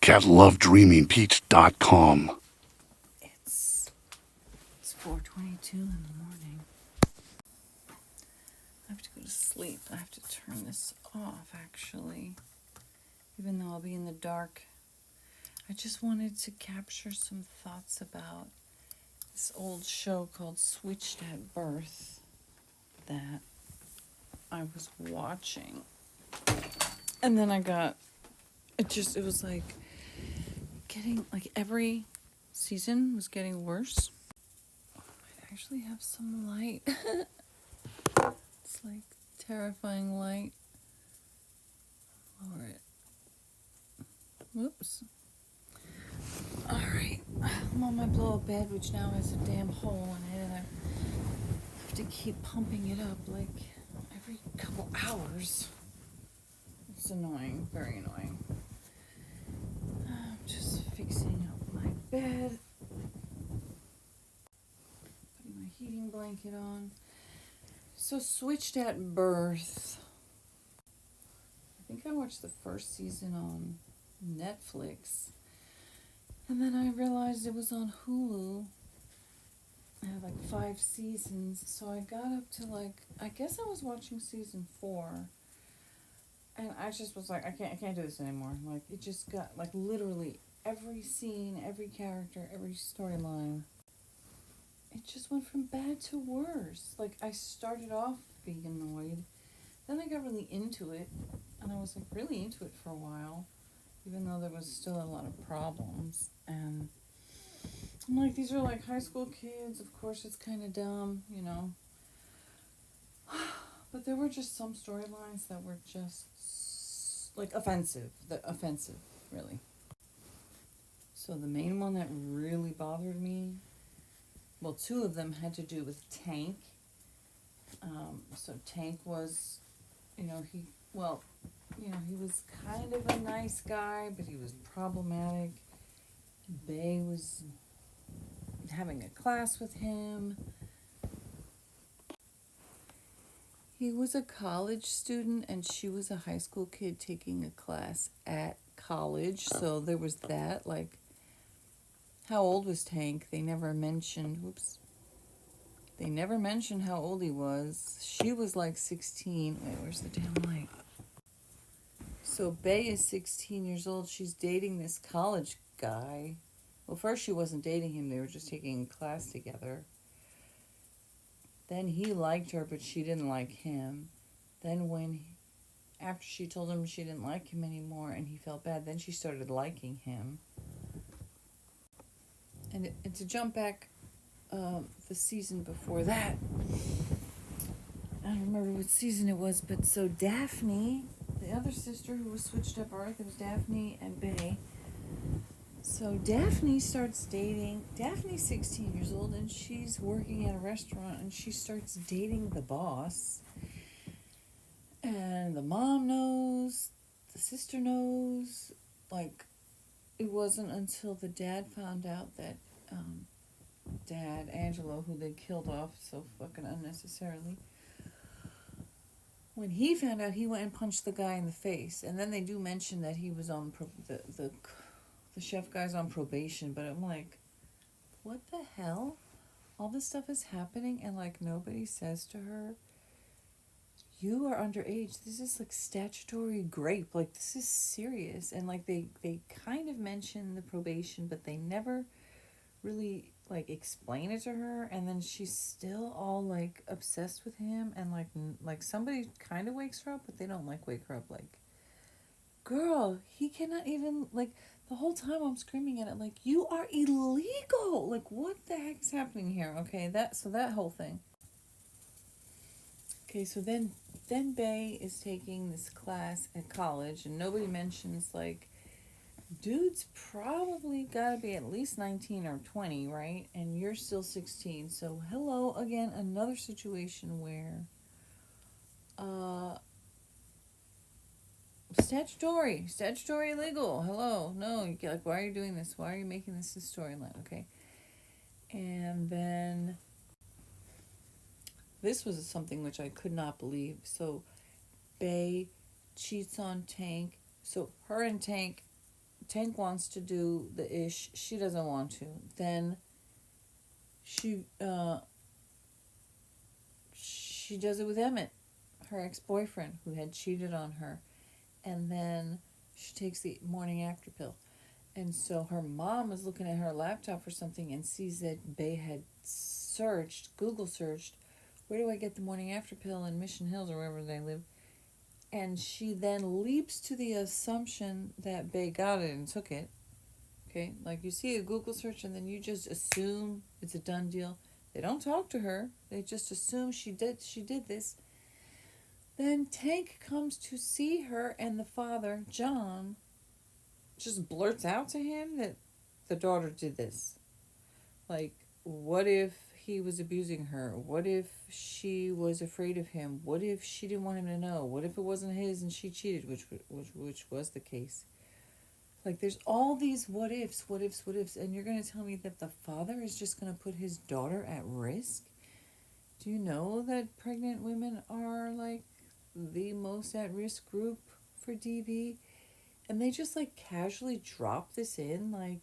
catlovedreamingpete.com. It's 4:22 in the morning. I have to go to sleep. I have to turn this off, actually. Even though I'll be in the dark. I just wanted to capture some thoughts about this old show called Switched at Birth that I was watching. And then it was like getting, like every season was getting worse. I might actually have some light. It's like terrifying light. Lower it. Whoops. Alright. I'm on my blow-up bed, which now has a damn hole in it, and I have to keep pumping it up like every couple hours. It's annoying, very annoying. I'm just fixing up my bed. Putting my heating blanket on. So Switched at Birth. I think I watched the first season on Netflix. And then I realized it was on Hulu. It had like 5 seasons. So I got up to I guess I was watching season 4. And I just was like, I can't do this anymore. Like, it just got, like, literally every scene, every character, every storyline. It just went from bad to worse. Like, I started off being annoyed. Then I got really into it. And I was, like, really into it for a while. Even though there was still a lot of problems. And I'm like, these are, like, high school kids. Of course, it's kind of dumb, you know. But there were just some storylines that were just like offensive, really. So the main one that really bothered me, well, 2 of them had to do with Tank. So Tank was, he was kind of a nice guy, but he was problematic. Bay was having a class with him. He was a college student, and she was a high school kid taking a class at college. So there was that. Like, how old was Tank? They never mentioned how old he was. She was like 16. Wait, where's the damn light? So Bay is 16 years old. She's dating this college guy. Well, first she wasn't dating him. They were just taking a class together. Then he liked her, but she didn't like him. Then after she told him she didn't like him anymore and he felt bad, then she started liking him. And to jump back the season before that, I don't remember what season it was, but so Daphne, the other sister who was switched at birth, it was Daphne and Bay. So Daphne's 16 years old, and she's working at a restaurant, and she starts dating the boss. And the mom knows, the sister knows. Like, it wasn't until the dad found out that Dad, Angelo, who they killed off so fucking unnecessarily, when he found out, he went and punched the guy in the face. And then they do mention that he was on the chef guy's on probation, but I'm like, what the hell? All this stuff is happening, and like nobody says to her, you are underage. This is like statutory rape. Like, this is serious. And like they kind of mention the probation, but they never really like explain it to her. And then she's still all like obsessed with him, and like somebody kind of wakes her up, but they don't like wake her up. Like, girl, he cannot even, like, the whole time I'm screaming at it, like, you are illegal. Like, what the heck's happening here? Okay, that whole thing. Okay, so then Bay is taking this class at college, and nobody mentions, like, dude's probably got to be at least 19 or 20, right? And you're still 16. So, hello, again, another situation where statutory illegal. Hello, no, you get, like, why are you doing this? Why are you making this a storyline? Okay. And then this was something which I could not believe. So Bay cheats on Tank. So her and Tank Tank wants to do the ish. She doesn't want to. Then she does it with Emmett, her ex-boyfriend, who had cheated on her. And then she takes the morning after pill. And so her mom is looking at her laptop for something and sees that Bay had Google searched, where do I get the morning after pill in Mission Hills or wherever they live? And she then leaps to the assumption that Bay got it and took it. Okay, like you see a Google search and then you just assume it's a done deal. They don't talk to her. They just assume she did this. Then Tank comes to see her, and the father, John, just blurts out to him that the daughter did this. Like, what if he was abusing her? What if she was afraid of him? What if she didn't want him to know? What if it wasn't his and she cheated, which was the case? Like, there's all these what ifs, and you're going to tell me that the father is just going to put his daughter at risk? Do you know that pregnant women are, like, the most at-risk group for DV? And they just, like, casually drop this in, like,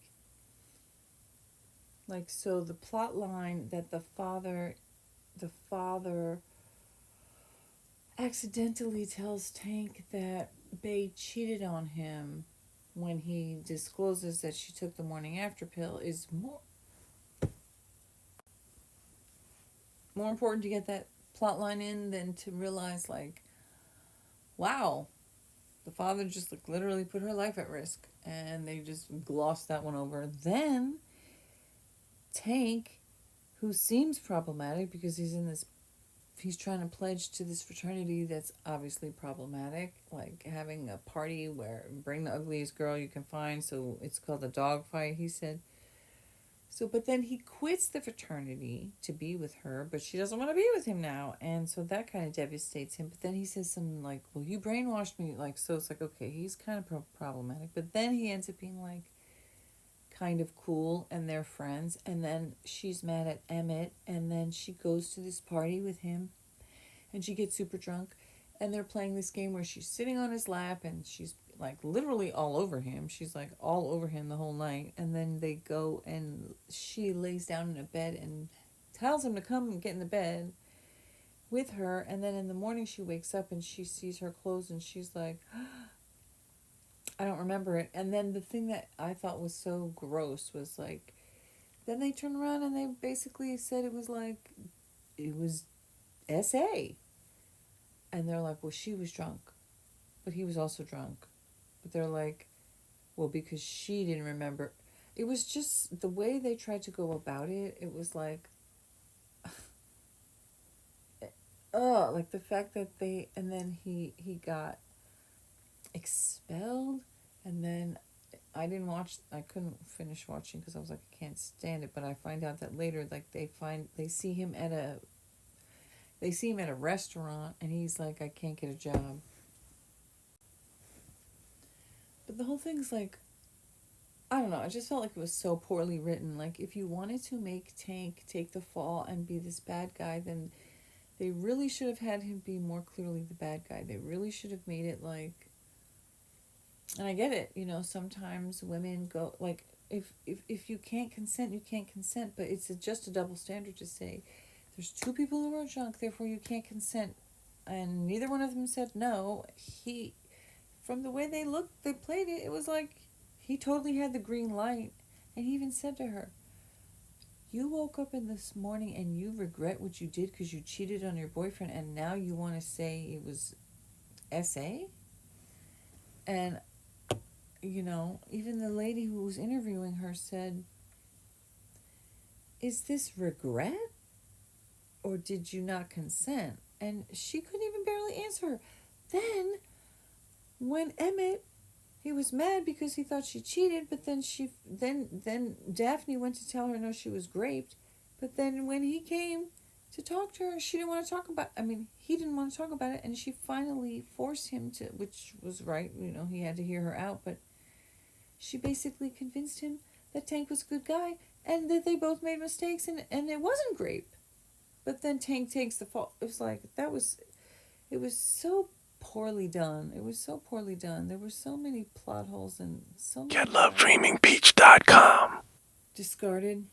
so the plot line that the father accidentally tells Tank that Bay cheated on him when he discloses that she took the morning after pill is more important to get that plot line in than to realize, like, wow, the father just, like, literally put her life at risk, and they just glossed that one over. Then Tank, who seems problematic because he's trying to pledge to this fraternity that's obviously problematic, like having a party where bring the ugliest girl you can find, so it's called a dog fight, he said. So, but then he quits the fraternity to be with her, but she doesn't want to be with him now, and so that kind of devastates him. But then he says something like, well, you brainwashed me, like, so it's like, okay, he's kind of problematic, but then he ends up being, like, kind of cool, and they're friends, and then she's mad at Emmett, and then she goes to this party with him, and she gets super drunk, and they're playing this game where she's sitting on his lap, and she's, like, literally all over him. She's, like, all over him the whole night, and then they go, and she lays down in a bed and tells him to come and get in the bed with her, and then in the morning she wakes up, and she sees her clothes, and she's like, I don't remember it. And then the thing that I thought was so gross was, like, then they turned around and they basically said it was SA. And they're like, well, she was drunk, but he was also drunk. But they're like, well, because she didn't remember. It was just the way they tried to go about it. It was like, like the fact that and then he got expelled, and then I couldn't finish watching because I was like, I can't stand it, but I find out that later, like, they see him at a restaurant, and he's like, I can't get a job. But the whole thing's like, I don't know, I just felt like it was so poorly written. Like, if you wanted to make Tank take the fall and be this bad guy, then they really should have had him be more clearly the bad guy. They really should have made it like, and I get it, sometimes women go, like, if you can't consent, you can't consent, but it's just a double standard to say, there's two people who are drunk, therefore you can't consent, and neither one of them said no. From the way they played it, it was like, he totally had the green light, and he even said to her, you woke up in this morning and you regret what you did because you cheated on your boyfriend, and now you want to say it was SA? And even the lady who was interviewing her said, is this regret? Or did you not consent? And she couldn't even barely answer her. Then, when Emmett, he was mad because he thought she cheated, but then then Daphne went to tell her no, she was raped. But then when he came to talk to her, she didn't want to talk about he didn't want to talk about it, and she finally forced him to, which was right, he had to hear her out, but she basically convinced him that Tank was a good guy, and that they both made mistakes, and it wasn't rape. But then Tank takes the fault. It was like, it was so poorly done. It was so poorly done. There were so many plot holes and so many GetLoveDreamingBeach.com. discarded.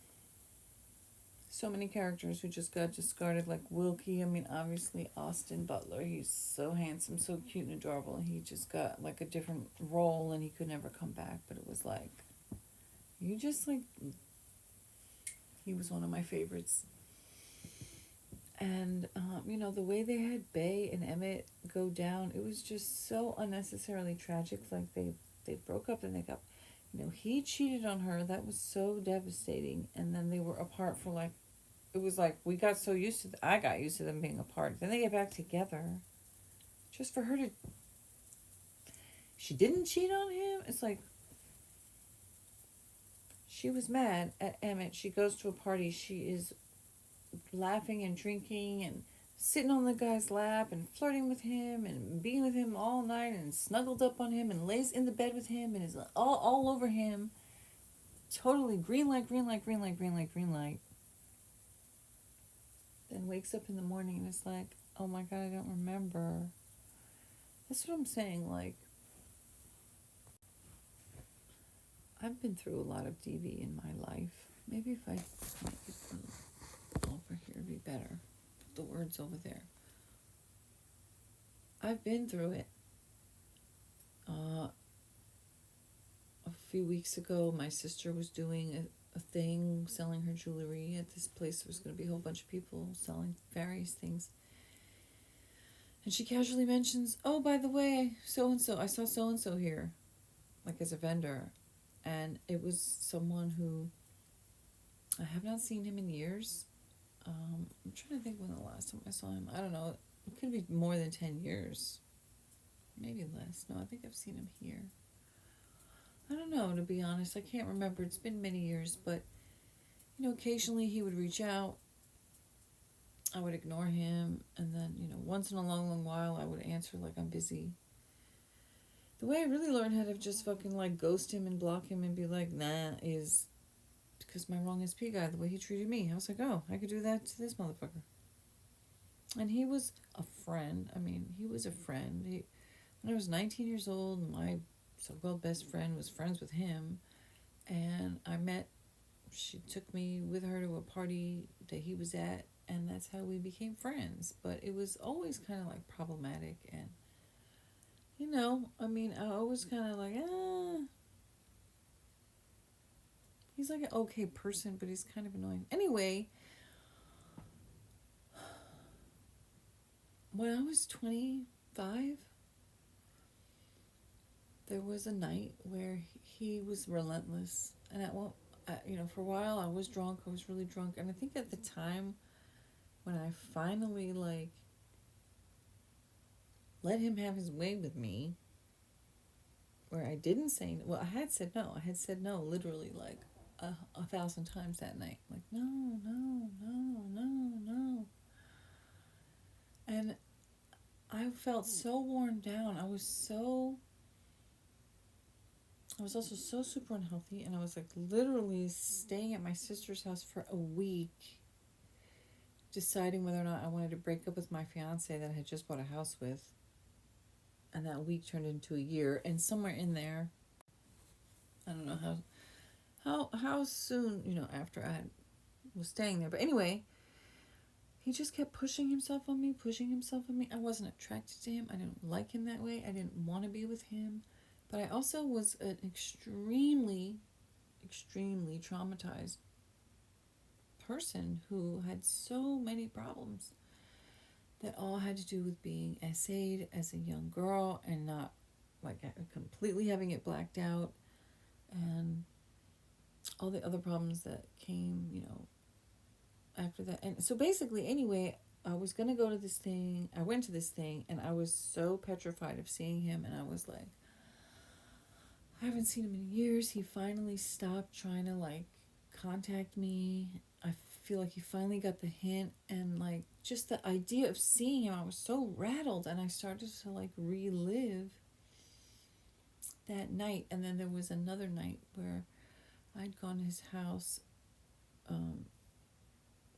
So many characters who just got discarded, like Wilkie. I mean, obviously Austin Butler. He's so handsome, so cute and adorable. He just got like a different role, and he could never come back. But it was like, you just like, he was one of my favorites. And the way they had Bay and Emmett go down, it was just so unnecessarily tragic. Like they broke up and they got, he cheated on her. That was so devastating. And then they were apart for like, it was like we got so used to, I got used to them being apart. Then they get back together, just for her to. She didn't cheat on him. It's like, she was mad at Emmett. She goes to a party. She is laughing and drinking and sitting on the guy's lap and flirting with him and being with him all night and snuggled up on him and lays in the bed with him and is all over him. Totally green light, green light, green light, green light, green light. Then wakes up in the morning and it's like, oh my God, I don't remember. That's what I'm saying. Like, I've been through a lot of DV in my life. Maybe if I make it over here, it'd be better. Put the words over there. I've been through it. A few weeks ago, my sister was doing a thing, selling her jewelry at this place. There was going to be a whole bunch of people selling various things. And she casually mentions, oh, by the way, so-and-so, I saw so-and-so here, like as a vendor. And it was someone who, I have not seen him in years. I'm trying to think when the last time I saw him. I don't know. It could be more than 10 years. Maybe less. No, I think I've seen him here. I don't know, to be honest. I can't remember. It's been many years. But, occasionally he would reach out. I would ignore him. And then, once in a long, long while, I would answer like I'm busy. The way I really learned how to just fucking like ghost him and block him and be like, nah, is because my wrong SP guy, the way he treated me. I was like, oh, I could do that to this motherfucker. And he was a friend. I mean, he was a friend. When I was 19 years old, my so-called best friend was friends with him. And she took me with her to a party that he was at. And that's how we became friends. But it was always kind of like problematic. And, I always kind of like, he's like an okay person, but he's kind of annoying. Anyway, when I was 25, there was a night where he was relentless. And for a while I was drunk. I was really drunk. And I think at the time when I finally, like, let him have his way with me, where I didn't say, well, I had said no. I had said no literally like 1,000 times that night. Like, no, no, no, no, no. And I felt so worn down. I was also so super unhealthy, and I was like literally staying at my sister's house for a week, deciding whether or not I wanted to break up with my fiance that I had just bought a house with. And that week turned into a year, and somewhere in there, I don't know how soon, after I was staying there. But anyway, he just kept pushing himself on me. I wasn't attracted to him. I didn't like him that way. I didn't want to be with him. But I also was an extremely, extremely traumatized person who had so many problems that all had to do with being SA'd as a young girl and not, like, completely having it blacked out, and all the other problems that came, after that. And so basically, anyway, I was going to go to this thing. I went to this thing, and I was so petrified of seeing him, and I was like, I haven't seen him in years. He finally stopped trying to, like, contact me. I feel like he finally got the hint, and, like, just the idea of seeing him, I was so rattled, and I started to, like, relive that night. And then there was another night where I'd gone to his house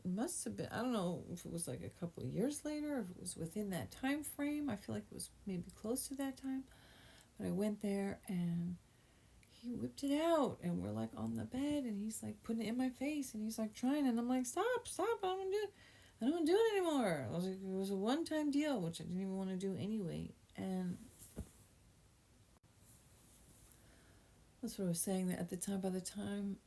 must have been, I don't know if it was like a couple of years later, if it was within that time frame. I feel like it was maybe close to that time. But I went there and he whipped it out, and we're like on the bed, and he's like putting it in my face, and he's like trying, and I'm like, stop, I don't want to do it. I don't want to do it anymore. I was like, it was a one-time deal, which I didn't even want to do anyway. And that's what I was saying, that at the time, by the time,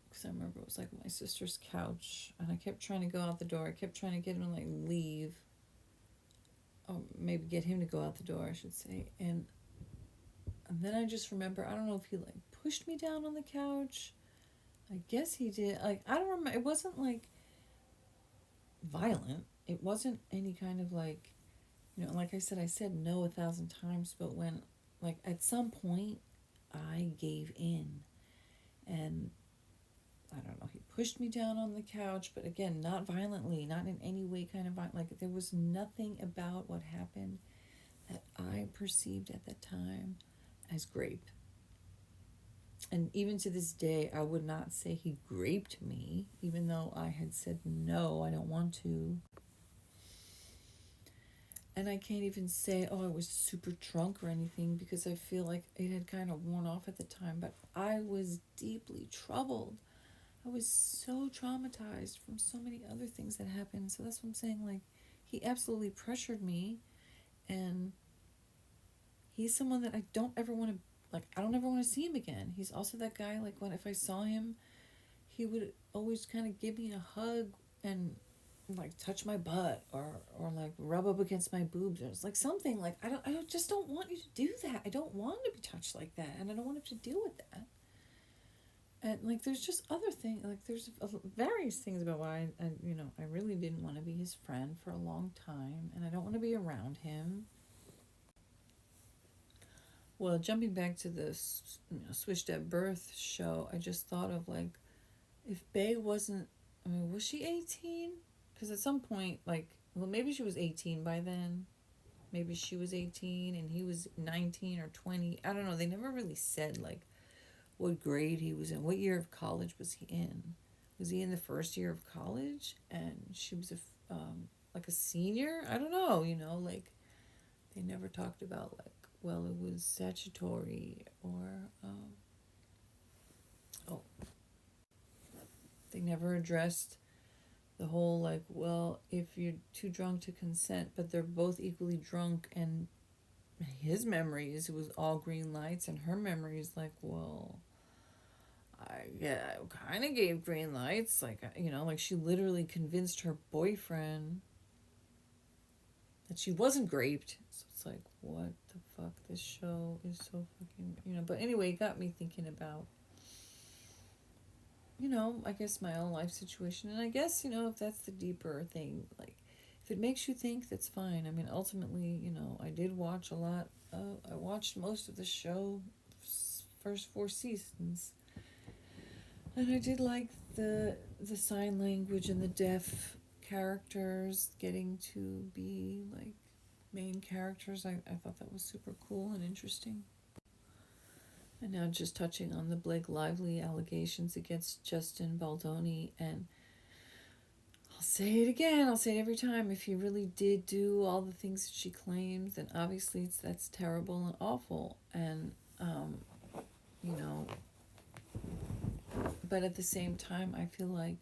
because I remember it was like my sister's couch, and I kept trying to go out the door. I kept trying to get him to like leave, or maybe get him to go out the door, I should say. And then I just remember, I don't know if he like pushed me down on the couch. I guess he did. Like, I don't remember. It wasn't like violent. It wasn't any kind of like, like I said no 1,000 times, but when, like, at some point, I gave in. And I don't know, he pushed me down on the couch, but again, not violently, not in any way kind of violent. Like, there was nothing about what happened that I perceived at the time as grape. And even to this day, I would not say he raped me, even though I had said no, I don't want to. And I can't even say, oh, I was super drunk or anything, because I feel like it had kind of worn off at the time. But I was deeply troubled. I was so traumatized from so many other things that happened. So that's what I'm saying. Like, he absolutely pressured me. And he's someone that I don't ever want to, like, I don't ever want to see him again. He's also that guy, like, when if I saw him, he would always kind of give me a hug and like touch my butt, or like rub up against my boobs, or it's like something like, I don't want you to do that. I don't want to be touched like that, and I don't want to have to deal with that. And like, there's just other things, like there's various things about why I really didn't want to be his friend for a long time, and I don't want to be around him. Well, jumping back to this, Switched at Birth show, I just thought of like, if Bae wasn't, I mean, was she 18? Because at some point, like, well, maybe she was 18 by then. Maybe she was 18 and he was 19 or 20. I don't know. They never really said, like, what grade he was in. What year of college was he in? Was he in the first year of college? And she was like a senior? I don't know, like, they never talked about, like, well, it was statutory, or, oh, they never addressed the whole, like, well, if you're too drunk to consent, but they're both equally drunk, and his memories, it was all green lights, and her memories, like, well, I kind of gave green lights, like, like she literally convinced her boyfriend that she wasn't raped. So it's like, what the fuck? This show is so fucking, but anyway, it got me thinking about, I guess my own life situation. And I guess, if that's the deeper thing, like, if it makes you think, that's fine. I mean, ultimately, I did watch a lot. I watched most of the show, first 4 seasons. And I did like the sign language and the deaf characters getting to be, like, main characters. I thought that was super cool and interesting. And now just touching on the Blake Lively allegations against Justin Baldoni, and I'll say it again, I'll say it every time, if he really did do all the things that she claims, then obviously that's terrible and awful, and, but at the same time, I feel like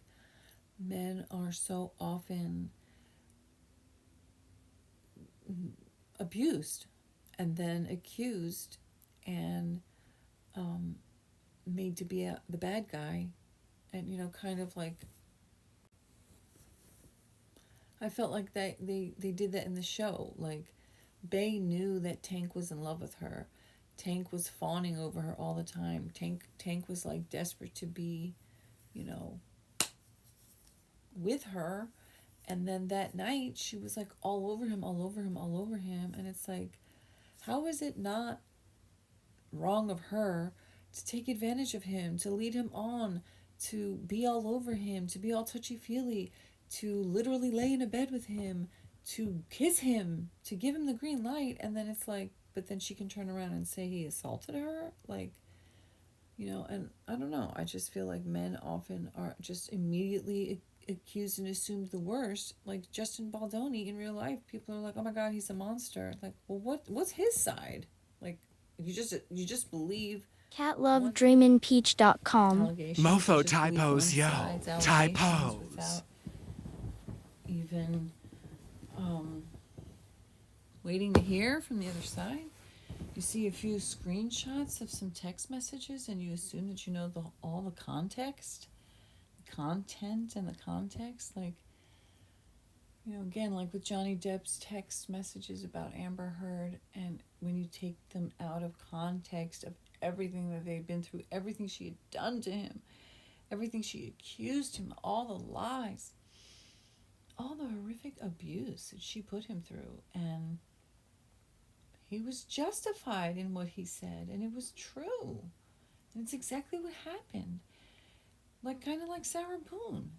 men are so often abused and then accused and made to be the bad guy, and kind of like, I felt like they did that in the show. Like, Bae knew that Tank was in love with her. Tank was fawning over her all the time. Tank was like desperate to be, with her. And then that night she was like all over him, all over him, all over him. And it's like, how is it not wrong of her to take advantage of him, to lead him on, to be all over him, to be all touchy-feely, to literally lay in a bed with him, to kiss him, to give him the green light, and then it's like, but then she can turn around and say he assaulted her? Like, and I don't know, I just feel like men often are just immediately accused and assumed the worst. Like Justin Baldoni in real life, people are like, "Oh my God, he's a monster." Like, well, what's his side? Like, you just believe catlovedreaminpeach.com. allegations. Mofo You just believe one typos, yo. side's allegations Typos. without even waiting to hear from the other side. You see a few screenshots of some text messages, and you assume that you know all the context, the content, and the context. Like, again, like with Johnny Depp's text messages about Amber Heard, and when you take them out of context of everything that they'd been through, everything she had done to him, everything she accused him, all the lies, all the horrific abuse that she put him through, and he was justified in what he said, and it was true. And it's exactly what happened. Kind of like Sarah Boone.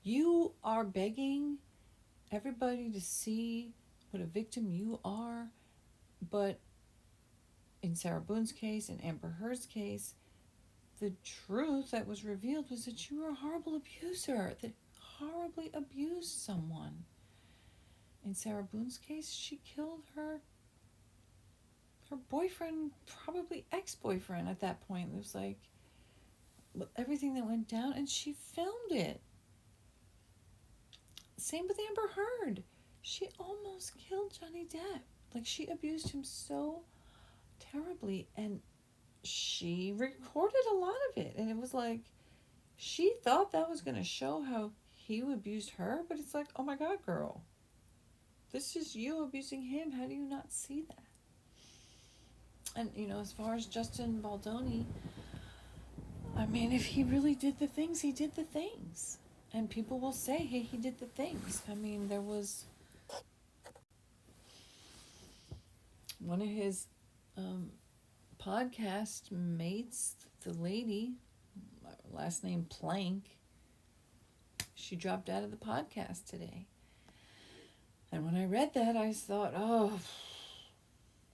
You are begging everybody to see what a victim you are, but in Sarah Boone's case, in Amber Heard's case, the truth that was revealed was that you were a horrible abuser, that horribly abused someone. In Sarah Boone's case, she killed her boyfriend, probably ex-boyfriend at that point. It was like everything that went down, and she filmed it. Same with Amber Heard. She almost killed Johnny Depp. Like, she abused him so terribly, and she recorded a lot of it, and it was like she thought that was going to show how he abused her, but it's like, oh my God, girl, this is you abusing him. How do you not see that? And, as far as Justin Baldoni, I mean, if he really did the things, he did the things. And people will say, hey, he did the things. I mean, there was one of his podcast mates, the lady, last name Plank, she dropped out of the podcast today. And when I read that, I thought, oh,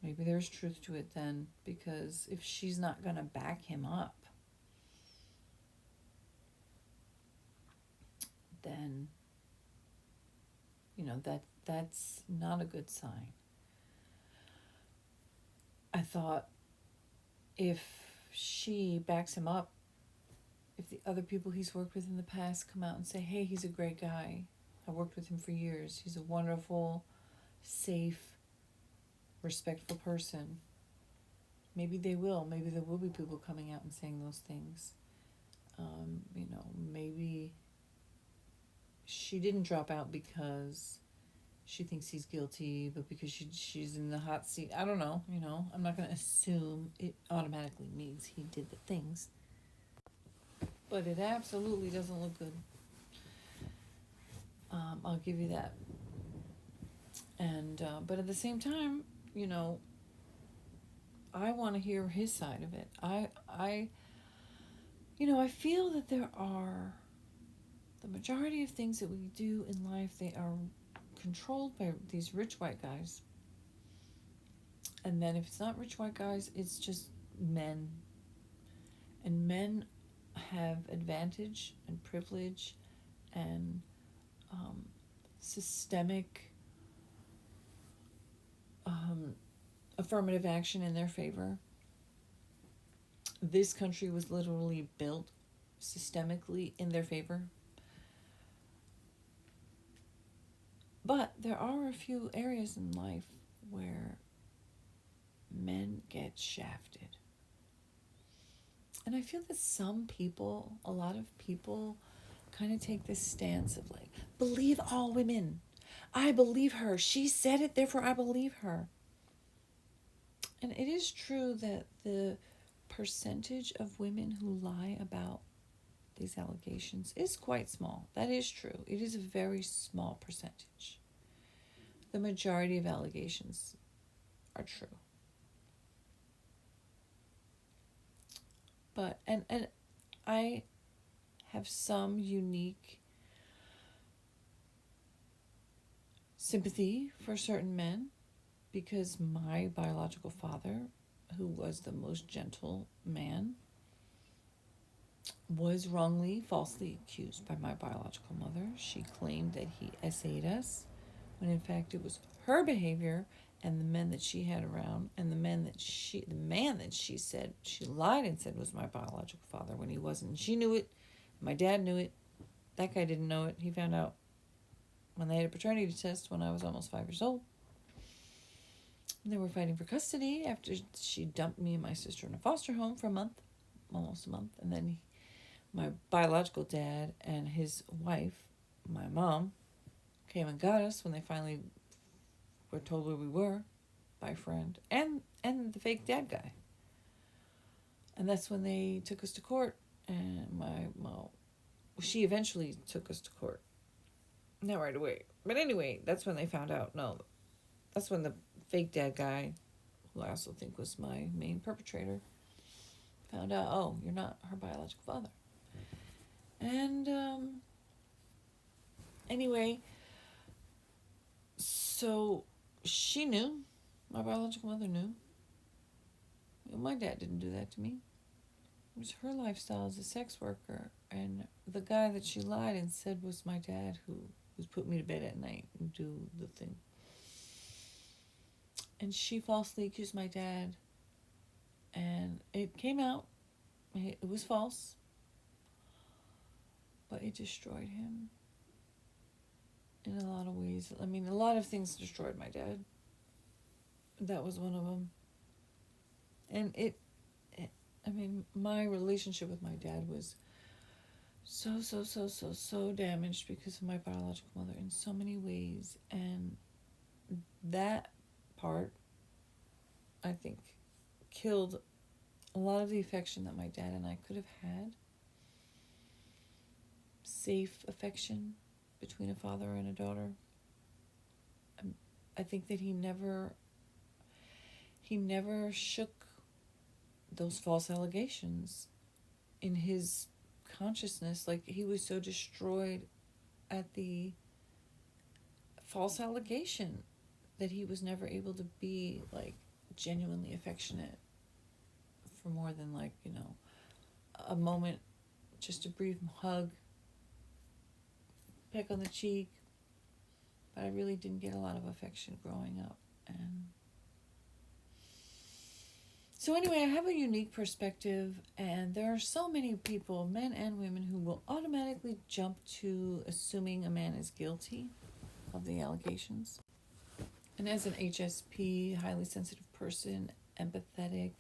maybe there's truth to it then, because if she's not going to back him up, then, that's not a good sign. I thought if she backs him up, if the other people he's worked with in the past come out and say, hey, he's a great guy, I worked with him for years, he's a wonderful, safe, respectful person, maybe they will. Maybe there will be people coming out and saying those things. Maybe she didn't drop out because she thinks he's guilty, but because she's in the hot seat. I don't know, I'm not going to assume it automatically means he did the things. But it absolutely doesn't look good. I'll give you that. And but at the same time, I want to hear his side of it. I feel that there are the majority of things that we do in life, they are controlled by these rich white guys. And then if it's not rich white guys, it's just men. And men have advantage and privilege and systemic affirmative action in their favor. This country was literally built systemically in their favor. But there are a few areas in life where men get shafted. And I feel that a lot of people kind of take this stance of like, believe all women. I believe her. She said it, therefore I believe her. And it is true that the percentage of women who lie about these allegations is quite small. That is true. It is a very small percentage. The majority of allegations are true. But, and I have some unique sympathy for certain men, because my biological father, who was the most gentle man, was wrongly, falsely accused by my biological mother. She claimed that he SA'd us, when in fact it was her behavior and the men that she had around, and the man that she said she lied and said was my biological father when he wasn't. And she knew it. My dad knew it. That guy didn't know it. He found out when they had a paternity test when I was almost 5 years old. And they were fighting for custody after she dumped me and my sister in a foster home for a month, almost a month, and then my biological dad and his wife, my mom, came and got us when they finally were told where we were by a friend and the fake dad guy. And that's when they took us to court, and she eventually took us to court. Not right away. But anyway, that's when they found out. No, that's when the fake dad guy, who I also think was my main perpetrator, found out, oh, you're not her biological father. And anyway, so she knew, my biological mother knew. My dad didn't do that to me. It was her lifestyle as a sex worker, and the guy that she lied and said was my dad, who was put me to bed at night and do the thing. And she falsely accused my dad, and it came out. It was false, but it destroyed him in a lot of ways. I mean, a lot of things destroyed my dad. That was one of them. And my relationship with my dad was so damaged because of my biological mother in so many ways. And that part, I think, killed a lot of the affection that my dad and I could have had. Safe affection between a father and a daughter. I think that he never shook those false allegations in his consciousness. Like, he was so destroyed at the false allegation that he was never able to be, like, genuinely affectionate for more than, like, a moment, just a brief hug, peck on the cheek. But I really didn't get a lot of affection growing up. And so anyway, I have a unique perspective, and there are so many people, men and women, who will automatically jump to assuming a man is guilty of the allegations. And as an HSP, highly sensitive person, empathetic,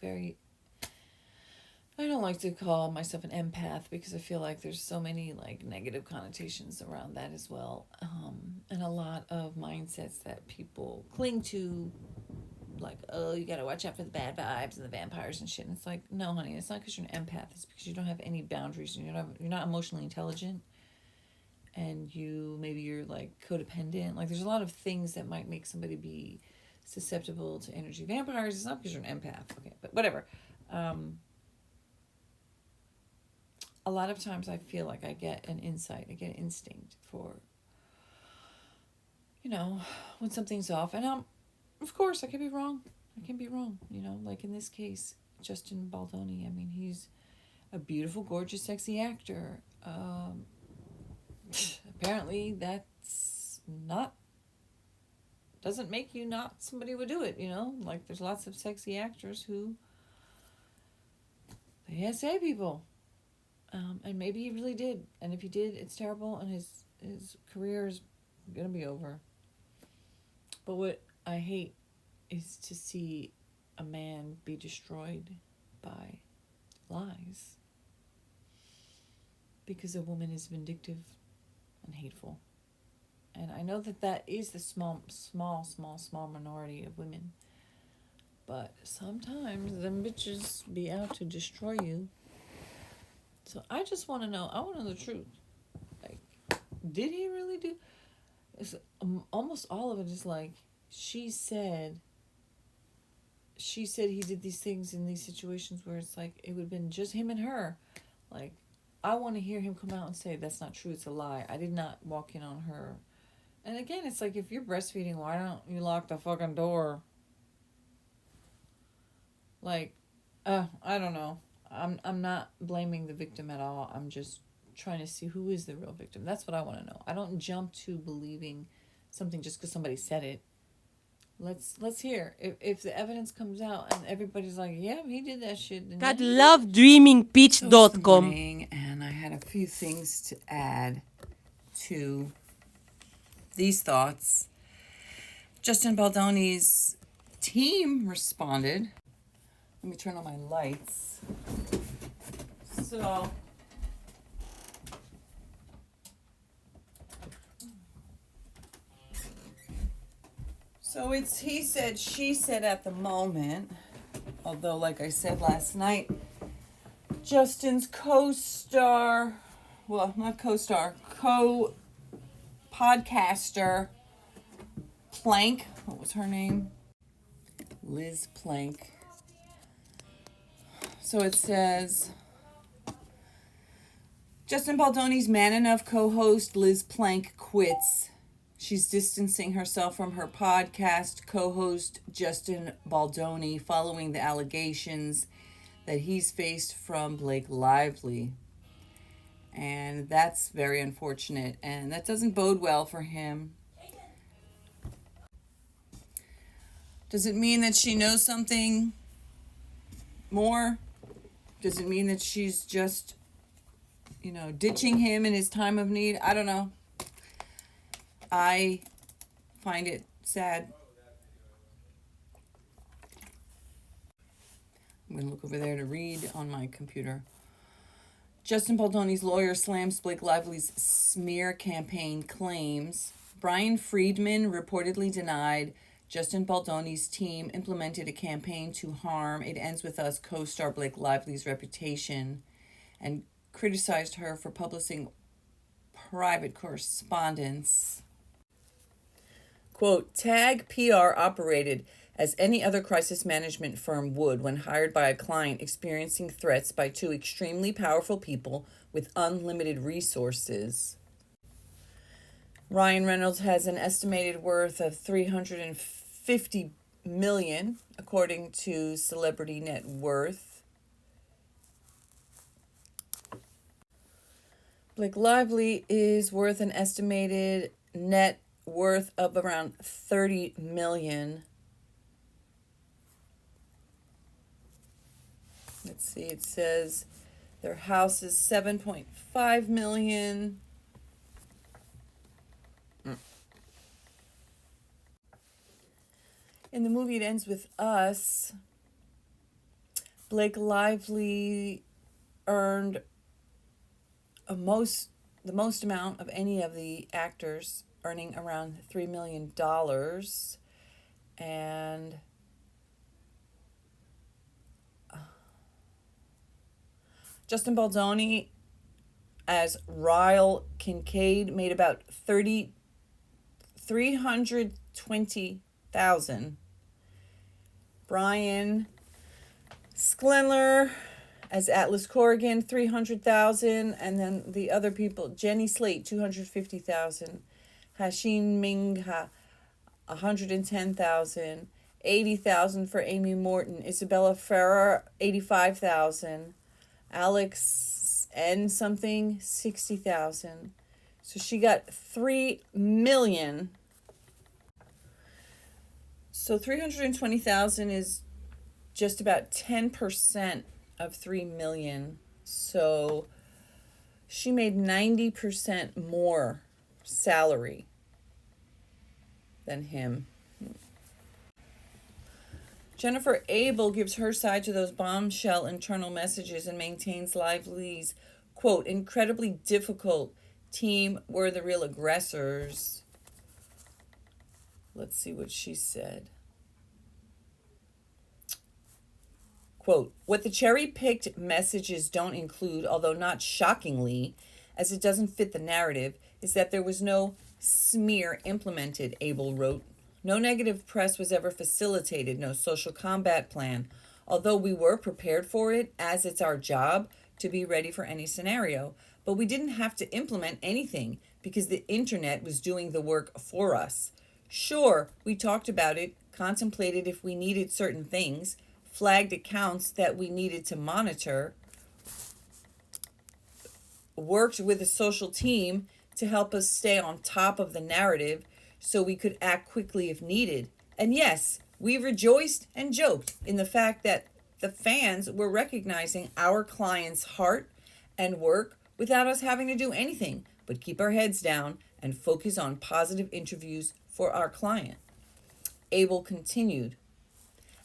I don't like to call myself an empath because I feel like there's so many, like, negative connotations around that as well. And a lot of mindsets that people cling to, like, oh, you gotta watch out for the bad vibes and the vampires and shit. And it's like, no, honey, it's not because you're an empath. It's because you don't have any boundaries, and you're not emotionally intelligent, and you're like codependent. Like, there's a lot of things that might make somebody be susceptible to energy vampires. It's not because you're an empath, okay? But whatever. A lot of times I feel like I get an insight, I get an instinct for, when something's off. And of course, I can be wrong. Like in this case, Justin Baldoni. I mean, he's a beautiful, gorgeous, sexy actor. Apparently doesn't make you not somebody who would do it, Like, there's lots of sexy actors who, they SA people. And maybe he really did. And if he did, it's terrible, and his career is going to be over. But what I hate is to see a man be destroyed by lies because a woman is vindictive and hateful. And I know that is the small minority of women. But sometimes them bitches be out to destroy you. So I just want to know, the truth. Like, did he really do? It's, almost all of it is like, she said he did these things in these situations where it's like, it would have been just him and her. Like, I want to hear him come out and say, that's not true, it's a lie. I did not walk in on her. And again, it's like, if you're breastfeeding, why don't you lock the fucking door? Like, I don't know. I'm not blaming the victim at all. I'm just trying to see who is the real victim. That's what I want to know. I don't jump to believing something just because somebody said it. Let's hear. If the evidence comes out and everybody's like, yeah, he did that shit. Then God yeah, love So it's the dreamingpeach.com. morning, and I had a few things to add to these thoughts. Justin Baldoni's team responded. Let me turn on my lights. So it's he said, she said at the moment. Although, like I said last night, Justin's co-star, well, not co-star, co-podcaster, Plank, what was her name? Liz Plank. So it says, Justin Baldoni's Man Enough co-host Liz Plank quits. She's distancing herself from her podcast co-host Justin Baldoni following the allegations that he's faced from Blake Lively. And that's very unfortunate, and that doesn't bode well for him. Does it mean that she knows something more? Does it mean that she's just, ditching him in his time of need? I don't know. I find it sad. I'm going to look over there to read on my computer. Justin Baldoni's lawyer slams Blake Lively's smear campaign claims. Brian Friedman reportedly denied Justin Baldoni's team implemented a campaign to harm It Ends With Us co-star Blake Lively's reputation and criticized her for publishing private correspondence. Quote, Tag PR operated as any other crisis management firm would when hired by a client experiencing threats by two extremely powerful people with unlimited resources. Ryan Reynolds has an estimated worth of $350 million, according to Celebrity Net Worth. Blake Lively is worth an estimated net worth of around $30 million. Let's see, it says their house is $7.5 million. In the movie It Ends With Us, Blake Lively earned the most amount of any of the actors, earning around $3 million. And Justin Baldoni as Ryle Kincaid made about $320,000. Brian Sklenler as Atlas Corrigan, $300,000, and then the other people, Jenny Slate, $250,000, Hashim Mingha, $110,000, $80,000 for Amy Morton, Isabella Ferrer, $85,000, Alex N something, $60,000. So she got $3 million. So $320,000 is just about 10% of $3 million. So she made 90% more salary than him. Jennifer Abel gives her side to those bombshell internal messages and maintains Lively's, quote, incredibly difficult team were the real aggressors. Let's see what she said. Quote, what the cherry-picked messages don't include, although not shockingly, as it doesn't fit the narrative, is that there was no smear implemented, Abel wrote. No negative press was ever facilitated, no social combat plan, although we were prepared for it, as it's our job to be ready for any scenario. But we didn't have to implement anything because the internet was doing the work for us. Sure, we talked about it, contemplated if we needed certain things, flagged accounts that we needed to monitor, worked with a social team to help us stay on top of the narrative so we could act quickly if needed. And yes, we rejoiced and joked in the fact that the fans were recognizing our clients' heart and work without us having to do anything but keep our heads down and focus on positive interviews for our client. Abel continued,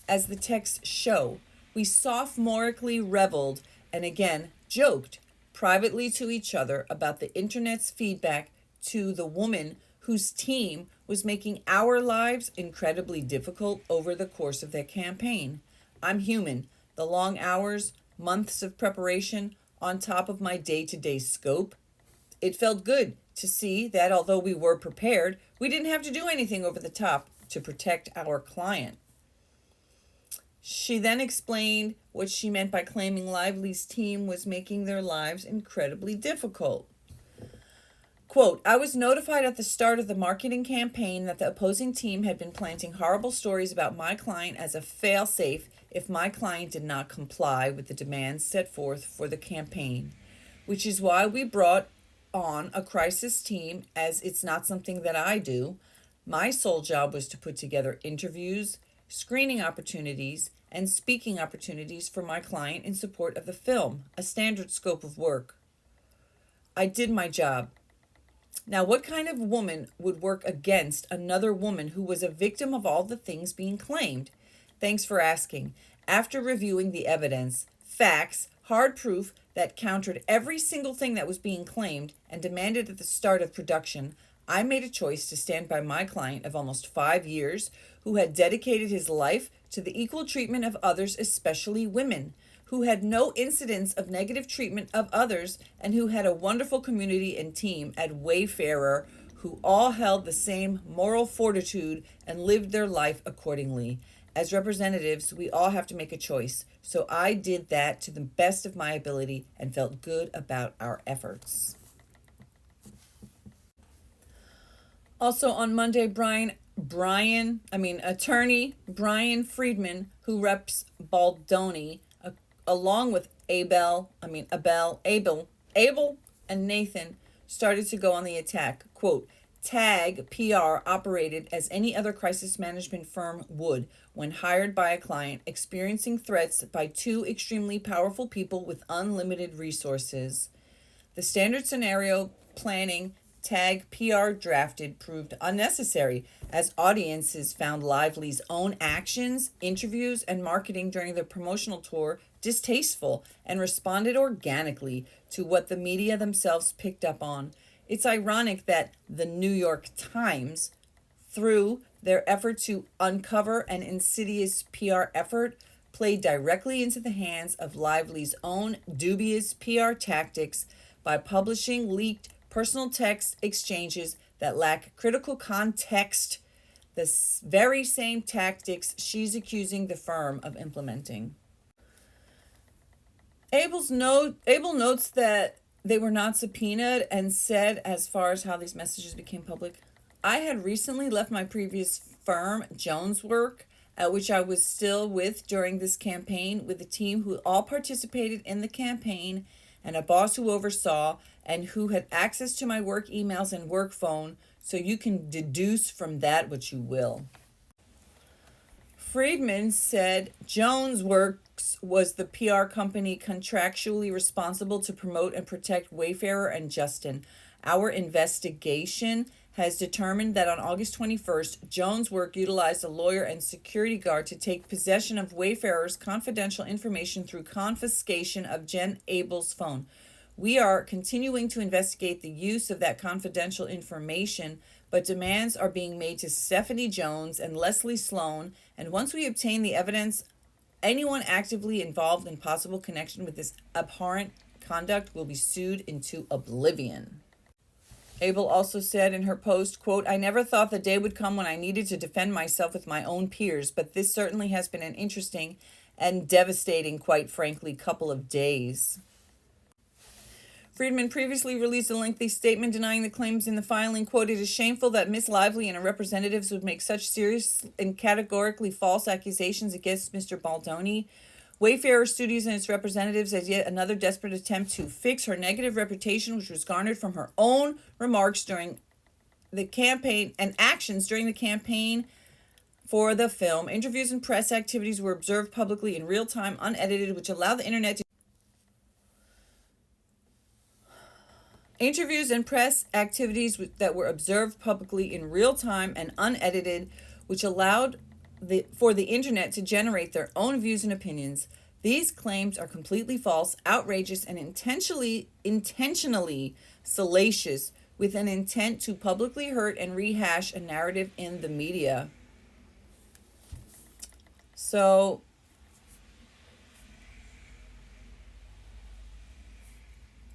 as the texts show, we sophomorically reveled and again joked privately to each other about the internet's feedback to the woman whose team was making our lives incredibly difficult over the course of their campaign. I'm human. The long hours, months of preparation on top of my day-to-day scope. It felt good to see that although we were prepared, we didn't have to do anything over the top to protect our client. She then explained what she meant by claiming Lively's team was making their lives incredibly difficult. Quote, I was notified at the start of the marketing campaign that the opposing team had been planting horrible stories about my client as a fail-safe if my client did not comply with the demands set forth for the campaign, which is why we brought on a crisis team, as it's not something that I do. My sole job was to put together interviews, screening opportunities, and speaking opportunities for my client in support of the film, a standard scope of work. I did my job. Now, what kind of woman would work against another woman who was a victim of all the things being claimed? Thanks for asking. After reviewing the evidence, facts, hard proof that countered every single thing that was being claimed and demanded at the start of production, I made a choice to stand by my client of almost 5 years who had dedicated his life to the equal treatment of others, especially women, who had no incidents of negative treatment of others, and who had a wonderful community and team at Wayfarer who all held the same moral fortitude and lived their life accordingly. As representatives, we all have to make a choice. So I did that to the best of my ability and felt good about our efforts. Also on Monday, attorney Brian Friedman, who reps Baldoni, along with Abel and Nathan, started to go on the attack. Quote, TAG PR operated as any other crisis management firm would when hired by a client experiencing threats by two extremely powerful people with unlimited resources. The standard scenario planning TAG PR drafted proved unnecessary as audiences found Lively's own actions, interviews, and marketing during the promotional tour distasteful and responded organically to what the media themselves picked up on. It's ironic that the New York Times, through their effort to uncover an insidious PR effort, played directly into the hands of Lively's own dubious PR tactics by publishing leaked personal text exchanges that lack critical context, the very same tactics she's accusing the firm of implementing. Abel notes that they were not subpoenaed and said, as far as how these messages became public, I had recently left my previous firm, Jones Work, which I was still with during this campaign, with a team who all participated in the campaign and a boss who oversaw and who had access to my work emails and work phone, so you can deduce from that what you will. Friedman said Jones Works was the PR company contractually responsible to promote and protect Wayfarer and Justin. Our investigation has determined that on August 21st, Jones Work utilized a lawyer and security guard to take possession of Wayfarer's confidential information through confiscation of Jen Abel's phone. We are continuing to investigate the use of that confidential information, but demands are being made to Stephanie Jones and Leslie Sloan, and once we obtain the evidence, anyone actively involved in possible connection with this abhorrent conduct will be sued into oblivion. Abel also said in her post, quote, I never thought the day would come when I needed to defend myself with my own peers, but this certainly has been an interesting and devastating, quite frankly, couple of days. Friedman previously released a lengthy statement denying the claims in the filing. Quote, "It is shameful that Miss Lively and her representatives would make such serious and categorically false accusations against Mr. Baldoni. Wayfarer Studios and its representatives as yet another desperate attempt to fix her negative reputation, which was garnered from her own remarks during the campaign and actions during the campaign for the film. Interviews and press activities were observed publicly in real time, unedited, which allowed the internet to Interviews and press activities that were observed publicly in real time and unedited, which allowed for the internet to generate their own views and opinions. These claims are completely false, outrageous, and intentionally salacious, with an intent to publicly hurt and rehash a narrative in the media." So,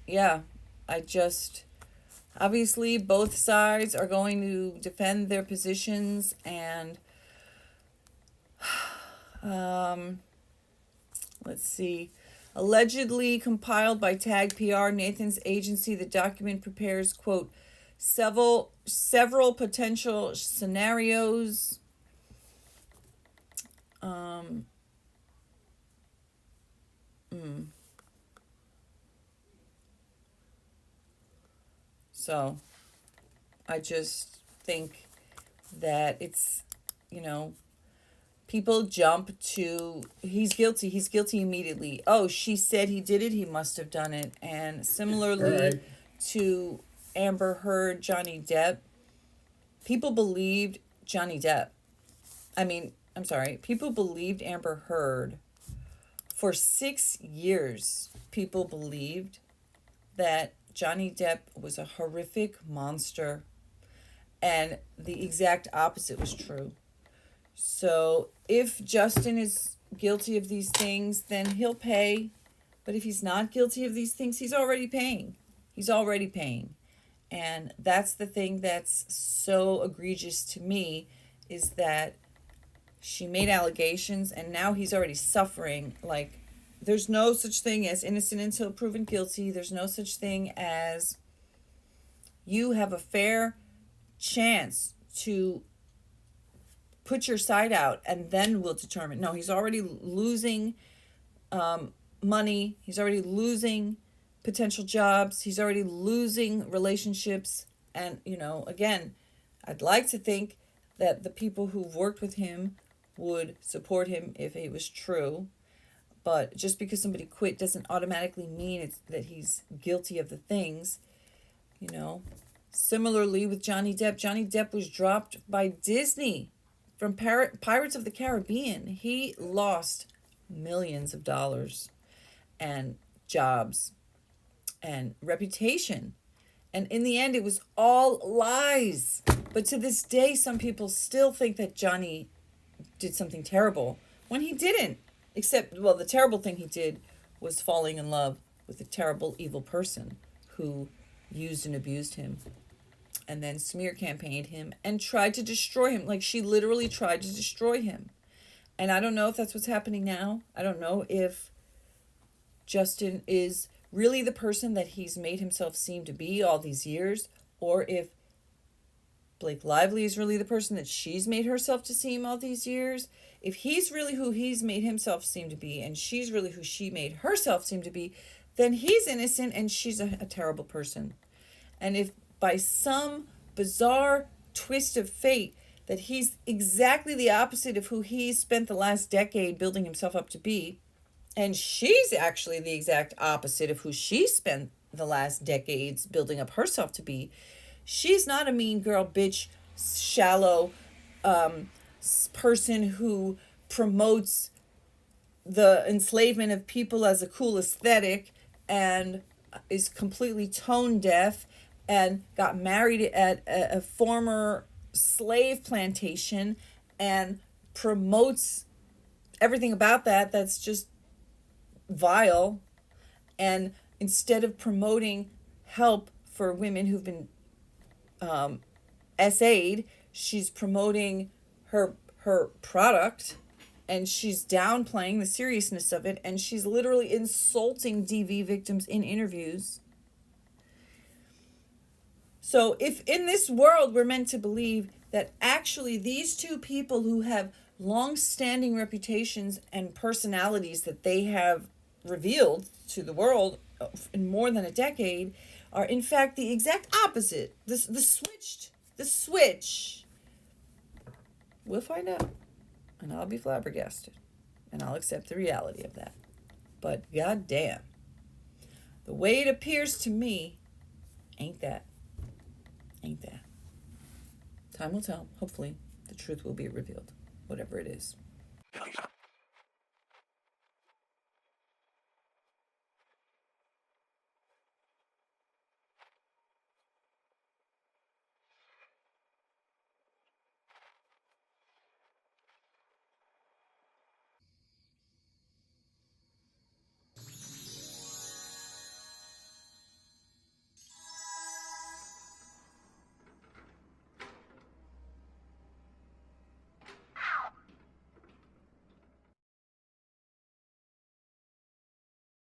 yeah, obviously both sides are going to defend their positions, and let's see. Allegedly compiled by Tag PR, Nathan's agency, the document prepares, quote, several potential scenarios. So I just think that it's, people jump to, he's guilty immediately. Oh, she said he did it, he must have done it. And similarly to Amber Heard, Johnny Depp, people believed people believed Amber Heard for 6 years. People believed that Johnny Depp was a horrific monster, and the exact opposite was true. So if Justin is guilty of these things, then he'll pay. But if he's not guilty of these things, he's already paying. And that's the thing that's so egregious to me, is that she made allegations and now he's already suffering. Like, there's no such thing as innocent until proven guilty. There's no such thing as you have a fair chance to put your side out and then we'll determine. No, he's already losing money. He's already losing potential jobs. He's already losing relationships. And, again, I'd like to think that the people who've worked with him would support him if it was true. But just because somebody quit doesn't automatically mean that he's guilty of the things, Similarly with Johnny Depp was dropped by Disney from Pirates of the Caribbean. He lost millions of dollars and jobs and reputation. And in the end, it was all lies. But to this day, some people still think that Johnny did something terrible when he didn't. Except, the terrible thing he did was falling in love with a terrible, evil person who used and abused him and then smear campaigned him and tried to destroy him. Like, she literally tried to destroy him. And I don't know if that's what's happening now. I don't know if Justin is really the person that he's made himself seem to be all these years, or if Blake Lively is really the person that she's made herself to seem all these years. If he's really who he's made himself seem to be, and she's really who she made herself seem to be, then he's innocent and she's a terrible person. And if by some bizarre twist of fate that he's exactly the opposite of who he's spent the last decade building himself up to be, and she's actually the exact opposite of who she spent the last decades building up herself to be, she's not a mean girl, bitch, shallow person who promotes the enslavement of people as a cool aesthetic and is completely tone deaf and got married at a former slave plantation and promotes everything about that's just vile. And instead of promoting help for women who've been SA'd, she's promoting her product, and she's downplaying the seriousness of it, and she's literally insulting DV victims in interviews. So if in this world we're meant to believe that actually these two people who have long-standing reputations and personalities that they have revealed to the world in more than a decade are in fact the exact opposite, the switch, we'll find out, and I'll be flabbergasted, and I'll accept the reality of that. But goddamn, the way it appears to me, ain't that. Time will tell. Hopefully, the truth will be revealed, whatever it is.